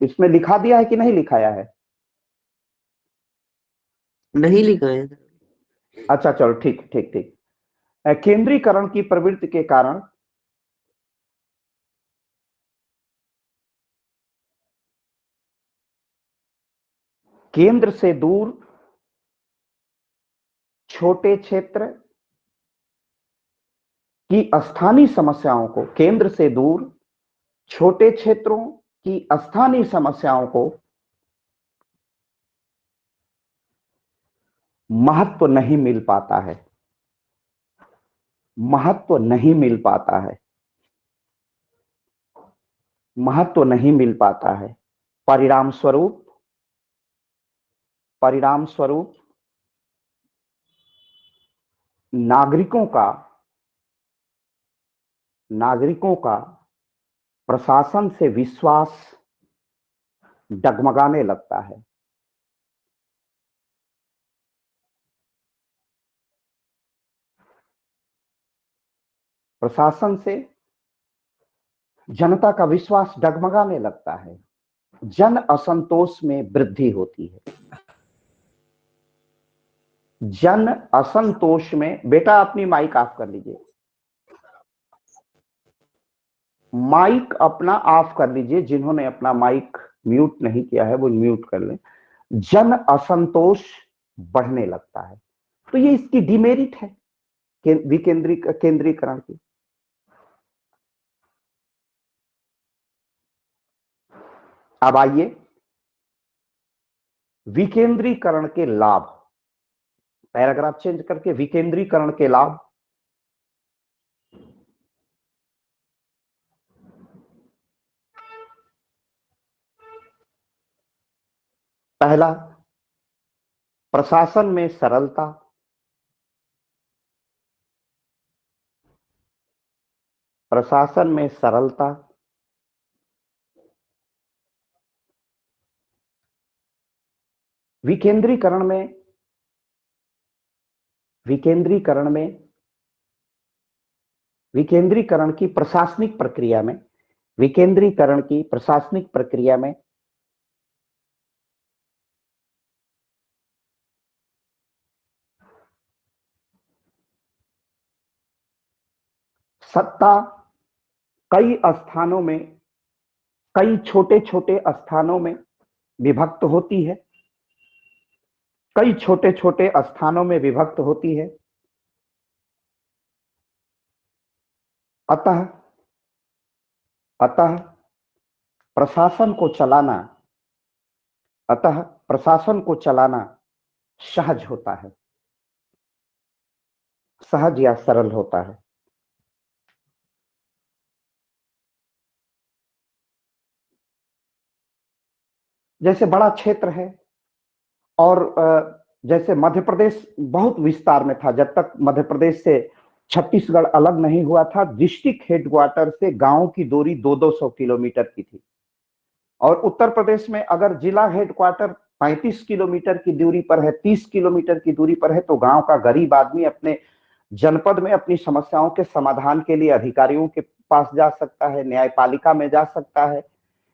इसमें लिखा दिया है कि नहीं लिखाया है? नहीं लिखा है सर। अच्छा चलो ठीक ठीक ठीक। केंद्रीकरण की प्रवृत्ति के कारण केंद्र से दूर छोटे क्षेत्र की स्थानीय समस्याओं को, केंद्र से दूर छोटे क्षेत्रों की स्थानीय समस्याओं को महत्व नहीं मिल पाता है, महत्व नहीं मिल पाता है, महत्व नहीं मिल पाता है। परिणाम स्वरूप नागरिकों का प्रशासन से विश्वास डगमगाने लगता है। प्रशासन से जनता का विश्वास डगमगाने लगता है, जन असंतोष में वृद्धि होती है। जन असंतोष में, बेटा अपनी माइक ऑफ कर लीजिए, माइक अपना ऑफ कर लीजिए, जिन्होंने अपना माइक म्यूट नहीं किया है वो म्यूट कर लें। जन असंतोष बढ़ने लगता है, तो ये इसकी डिमेरिट है केंद्रीकरण की। अब आइए विकेंद्रीकरण के लाभ, पैराग्राफ चेंज करके विकेंद्रीकरण के लाभ। पहला, प्रशासन में सरलता, प्रशासन में सरलता, विकेंद्रीकरण में विकेंद्रीकरण की प्रशासनिक प्रक्रिया में, विकेंद्रीकरण की प्रशासनिक प्रक्रिया में सत्ता कई स्थानों में, कई छोटे छोटे स्थानों में विभक्त होती है, कई छोटे छोटे स्थानों में विभक्त होती है। अतः प्रशासन को चलाना सहज होता है। सहज या सरल होता है। जैसे बड़ा क्षेत्र है और जैसे मध्य प्रदेश बहुत विस्तार में था, जब तक मध्य प्रदेश से छत्तीसगढ़ अलग नहीं हुआ था, डिस्ट्रिक्ट हेडक्वार्टर से गांव की दूरी 200-200 किलोमीटर की थी। और उत्तर प्रदेश में अगर जिला हेडक्वार्टर 35 किलोमीटर की दूरी पर है, 30 किलोमीटर की दूरी पर है, तो गांव का गरीब आदमी अपने जनपद में अपनी समस्याओं के समाधान के लिए अधिकारियों के पास जा सकता है, न्यायपालिका में जा सकता है।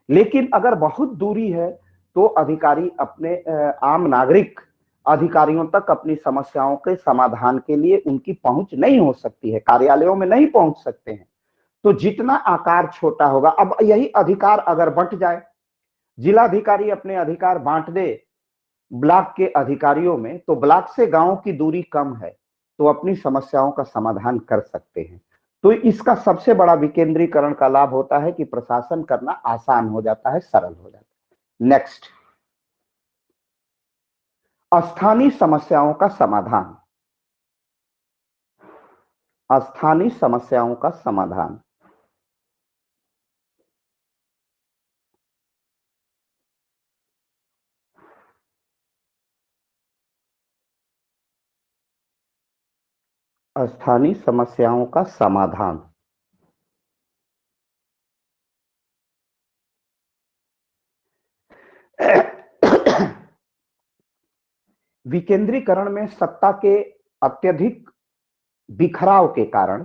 लेकिन अगर बहुत दूरी है तो अधिकारी अपने आम नागरिक अधिकारियों तक अपनी समस्याओं के समाधान के लिए उनकी पहुंच नहीं हो सकती है, कार्यालयों में नहीं पहुंच सकते हैं। तो जितना आकार छोटा होगा, अब यही अधिकार अगर बंट जाए, जिलाधिकारी अपने अधिकार बांट दे ब्लॉक के अधिकारियों में, तो ब्लॉक से गांव की दूरी कम है तो अपनी समस्याओं का समाधान कर सकते हैं। तो इसका सबसे बड़ा विकेंद्रीकरण का लाभ होता है कि प्रशासन करना आसान हो जाता है, सरल हो जाता है। नेक्स्ट, स्थानीय समस्याओं का समाधान। स्थानीय समस्याओं का समाधान। स्थानीय समस्याओं का समाधान। विकेंद्रीकरण में सत्ता के अत्यधिक बिखराव के कारण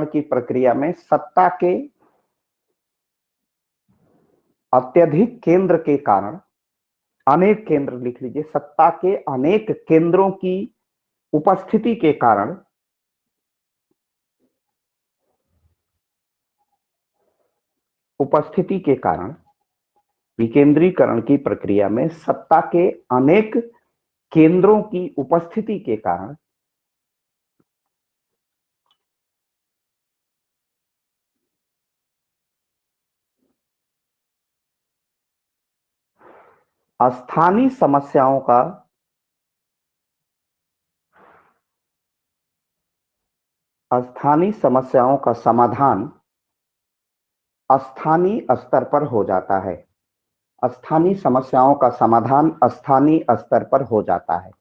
की प्रक्रिया में सत्ता के अत्यधिक केंद्र के कारण, अनेक केंद्र लिख लीजिए, सत्ता के अनेक केंद्रों की उपस्थिति के कारण विकेंद्रीकरण की प्रक्रिया में सत्ता के अनेक केंद्रों की उपस्थिति के कारण स्थानीय समस्याओं का समाधान स्थानीय स्तर पर हो जाता है। स्थानीय समस्याओं का समाधान स्थानीय स्तर पर हो जाता है।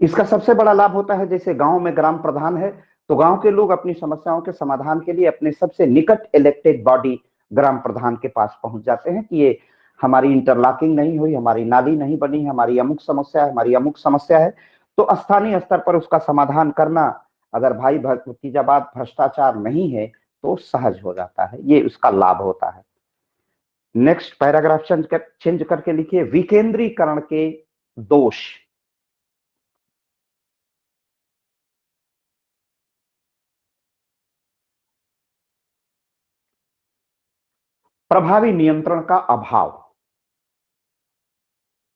इसका सबसे बड़ा लाभ होता है, जैसे गांव में ग्राम प्रधान है तो गांव के लोग अपनी समस्याओं के समाधान के लिए अपने सबसे निकट इलेक्टेड बॉडी ग्राम प्रधान के पास पहुंच जाते हैं कि ये हमारी इंटरलॉकिंग नहीं हुई, हमारी नाली नहीं बनी, हमारी अमुक समस्या है, हमारी अमुक समस्या है। तो स्थानीय स्तर पर उसका समाधान करना, अगर भाई भतीजाबाद भ्रष्टाचार नहीं है तो सहज हो जाता है, ये उसका लाभ होता है। नेक्स्ट पैराग्राफ चेंज करके लिखिए, विकेंद्रीकरण के दोष। प्रभावी नियंत्रण का अभाव।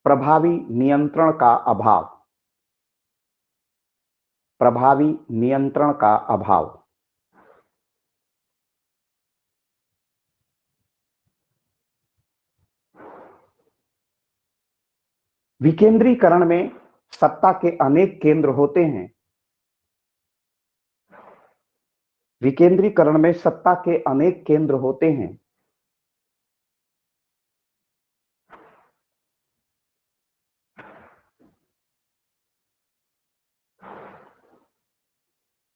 प्रभावी नियंत्रण का अभाव। प्रभावी नियंत्रण का अभाव। विकेंद्रीकरण में सत्ता के अनेक केंद्र होते हैं। विकेंद्रीकरण में सत्ता के अनेक केंद्र होते हैं।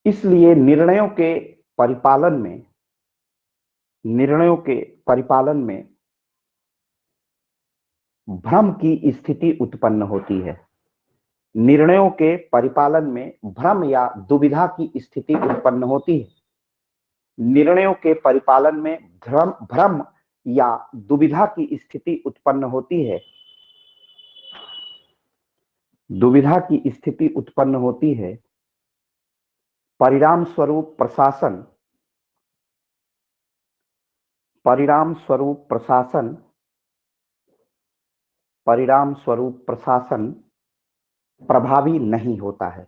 इसलिए निर्णयों के परिपालन में भ्रम की स्थिति उत्पन्न होती है। निर्णयों के परिपालन में भ्रम या दुविधा की स्थिति उत्पन्न होती है। निर्णयों के परिपालन में भ्रम या दुविधा की स्थिति उत्पन्न होती है। दुविधा की स्थिति उत्पन्न होती है। परिणाम स्वरूप प्रशासन प्रभावी नहीं होता है।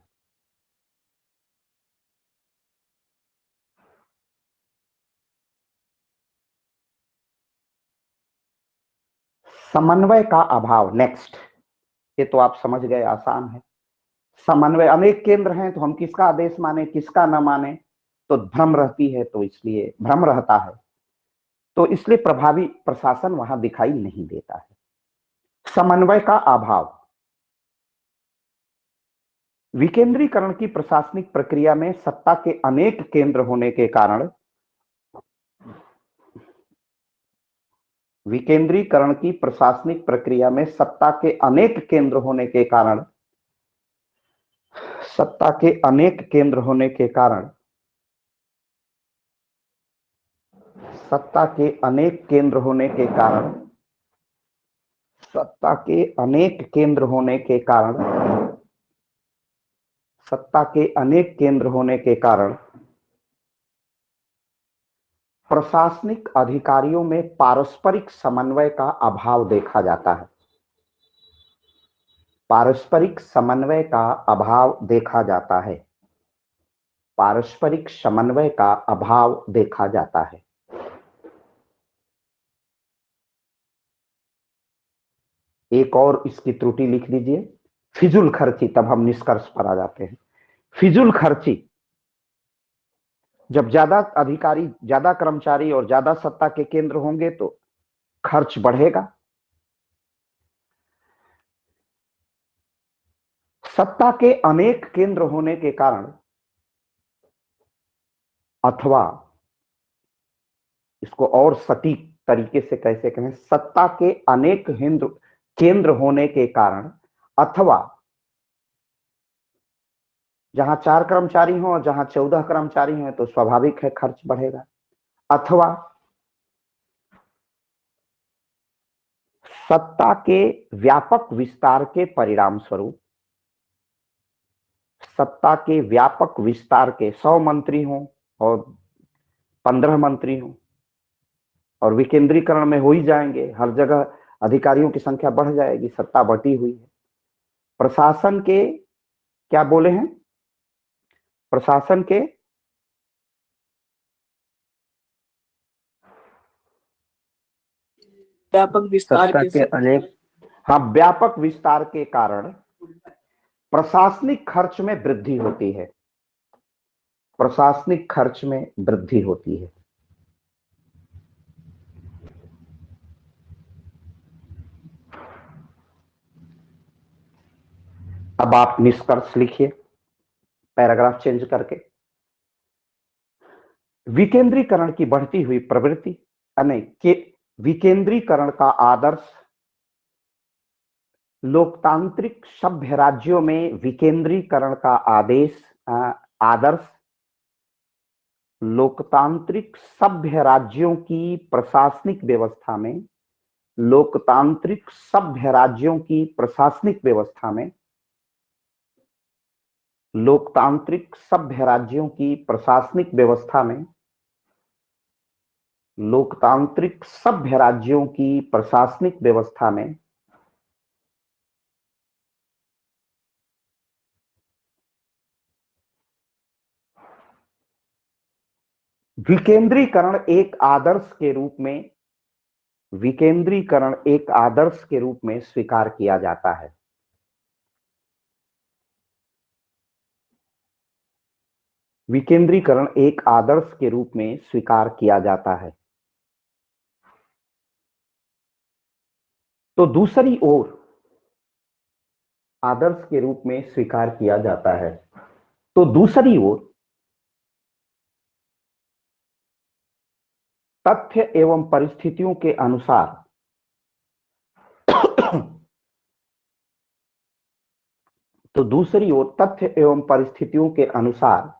समन्वय का अभाव, नेक्स्ट, ये तो आप समझ गए, आसान है। समन्वय, अनेक केंद्र हैं तो हम किसका आदेश माने किसका न माने, तो भ्रम रहती है, तो इसलिए भ्रम रहता है, तो इसलिए प्रभावी प्रशासन वहां दिखाई नहीं देता है। समन्वय का अभाव, विकेंद्रीकरण की प्रशासनिक प्रक्रिया में सत्ता के अनेक केंद्र होने के कारण, विकेंद्रीकरण की प्रशासनिक प्रक्रिया में सत्ता के अनेक केंद्र होने के कारण, सत्ता के अनेक केंद्र होने के कारण, सत्ता के अनेक केंद्र होने के कारण, सत्ता के अनेक केंद्र होने के कारण, सत्ता के अनेक केंद्र होने के कारण प्रशासनिक अधिकारियों में पारस्परिक समन्वय का अभाव देखा जाता है। पारस्परिक समन्वय का अभाव देखा जाता है। पारस्परिक समन्वय का अभाव देखा जाता है। एक और इसकी त्रुटि लिख दीजिए, फिजूल खर्ची, तब हम निष्कर्ष पर आ जाते हैं। फिजूल खर्ची, जब ज्यादा अधिकारी, ज्यादा कर्मचारी और ज्यादा सत्ता के केंद्र होंगे तो खर्च बढ़ेगा। सत्ता के अनेक केंद्र होने के कारण, अथवा इसको और सटीक तरीके से कैसे कहें, सत्ता के अनेक केंद्र होने के कारण, अथवा जहां 4 कर्मचारी हो और जहां 14 कर्मचारी हो तो स्वाभाविक है खर्च बढ़ेगा, अथवा सत्ता के व्यापक विस्तार के परिणाम स्वरूप, सत्ता के व्यापक विस्तार के 100 मंत्री हों और 15 मंत्री हों, और विकेंद्रीकरण में हो ही जाएंगे, हर जगह अधिकारियों की संख्या बढ़ जाएगी, सत्ता बटी हुई है। प्रशासन के, क्या बोले हैं, प्रशासन के व्यापक विस्तार सत्ता के अनेक, हाँ, व्यापक विस्तार के कारण प्रशासनिक खर्च में वृद्धि होती है। प्रशासनिक खर्च में वृद्धि होती है। अब आप निष्कर्ष लिखिए पैराग्राफ चेंज करके। विकेंद्रीकरण की बढ़ती हुई प्रवृत्ति, विकेंद्रीकरण का आदर्श लोकतांत्रिक सभ्य राज्यों में, विकेंद्रीकरण का आदर्श लोकतांत्रिक सभ्य राज्यों की प्रशासनिक व्यवस्था में, लोकतांत्रिक सभ्य राज्यों की प्रशासनिक व्यवस्था में, लोकतांत्रिक सभ्य राज्यों की प्रशासनिक व्यवस्था में, लोकतांत्रिक सभ्य राज्यों की प्रशासनिक व्यवस्था में विकेंद्रीकरण एक आदर्श के रूप में, विकेंद्रीकरण एक आदर्श के रूप में स्वीकार किया जाता है। विकेंद्रीकरण एक आदर्श के रूप में स्वीकार किया जाता है। तो दूसरी ओर, आदर्श के रूप में स्वीकार किया जाता है, तो दूसरी ओर तथ्य एवं परिस्थितियों के अनुसार, तो दूसरी ओर तथ्य एवं परिस्थितियों के अनुसार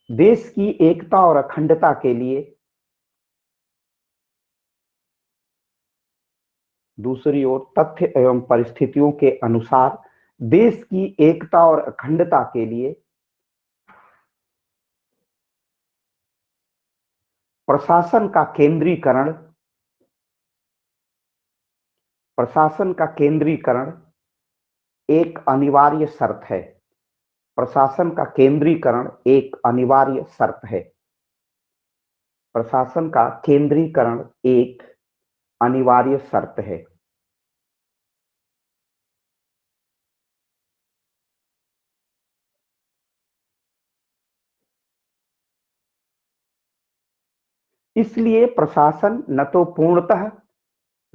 देश की एकता और अखंडता के लिए, दूसरी ओर तथ्य एवं परिस्थितियों के अनुसार देश की एकता और अखंडता के लिए प्रशासन का केंद्रीकरण, प्रशासन का केंद्रीकरण एक अनिवार्य शर्त है। प्रशासन का केंद्रीकरण एक अनिवार्य शर्त है। प्रशासन का केंद्रीकरण एक अनिवार्य शर्त है। इसलिए प्रशासन न तो पूर्णतः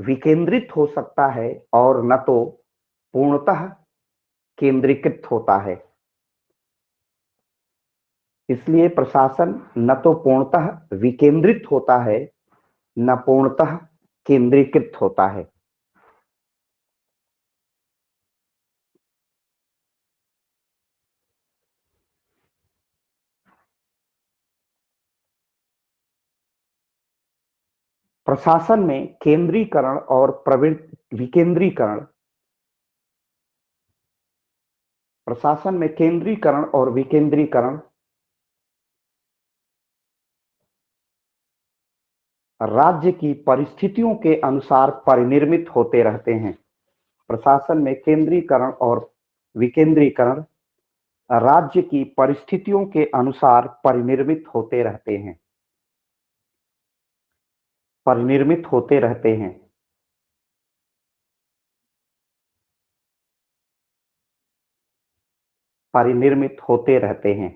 विकेंद्रित हो सकता है और न तो पूर्णतः केंद्रीकृत होता है। इसलिए प्रशासन न तो पूर्णतः विकेंद्रित होता है न पूर्णतः केंद्रीकृत होता है। प्रशासन में केंद्रीकरण और विकेंद्रीकरण, प्रशासन में केंद्रीकरण और विकेंद्रीकरण राज्य की परिस्थितियों के अनुसार परिनिर्मित होते रहते हैं। प्रशासन में केंद्रीकरण और विकेंद्रीकरण राज्य की परिस्थितियों के अनुसार परिनिर्मित होते रहते हैं। परिनिर्मित होते रहते हैं। परिनिर्मित होते रहते हैं।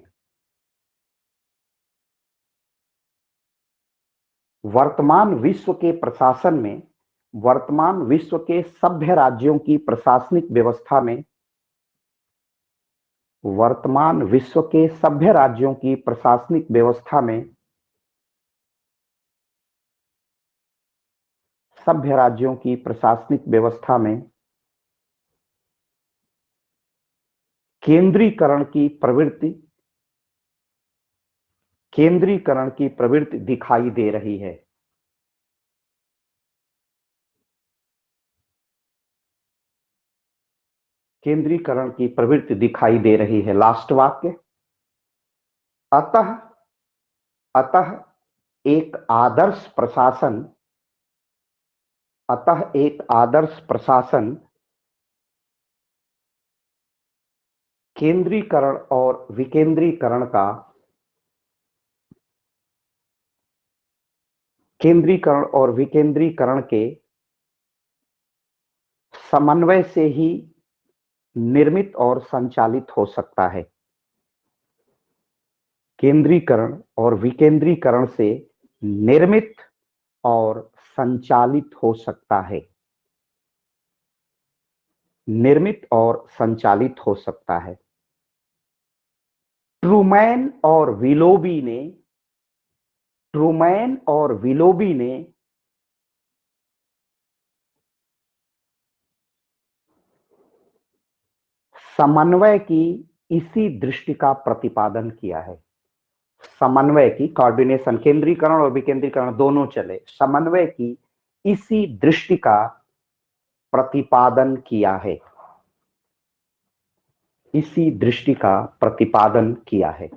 वर्तमान विश्व के प्रशासन में, वर्तमान विश्व के सभ्य राज्यों की प्रशासनिक व्यवस्था में, वर्तमान विश्व के सभ्य राज्यों की प्रशासनिक व्यवस्था में, सभ्य राज्यों की प्रशासनिक व्यवस्था में केंद्रीकरण की प्रवृत्ति, केंद्रीकरण की प्रवृत्ति दिखाई दे रही है। केंद्रीकरण की प्रवृत्ति दिखाई दे रही है। लास्ट वाक्य, अतः अतः एक आदर्श प्रशासन, अतः एक आदर्श प्रशासन केंद्रीकरण और विकेंद्रीकरण का, केंद्रीकरण और विकेंद्रीकरण के समन्वय से ही निर्मित और संचालित हो सकता है। केंद्रीकरण और विकेंद्रीकरण से निर्मित और संचालित हो सकता है। निर्मित और संचालित हो सकता है। ट्रूमैन और विलोबी ने, ट्रूमैन और विलोबी ने समन्वय की इसी दृष्टि का प्रतिपादन किया है। समन्वय की, कोऑर्डिनेशन, केंद्रीकरण और विकेंद्रीकरण दोनों चले, समन्वय की इसी दृष्टि का प्रतिपादन किया है। इसी दृष्टि का प्रतिपादन किया है।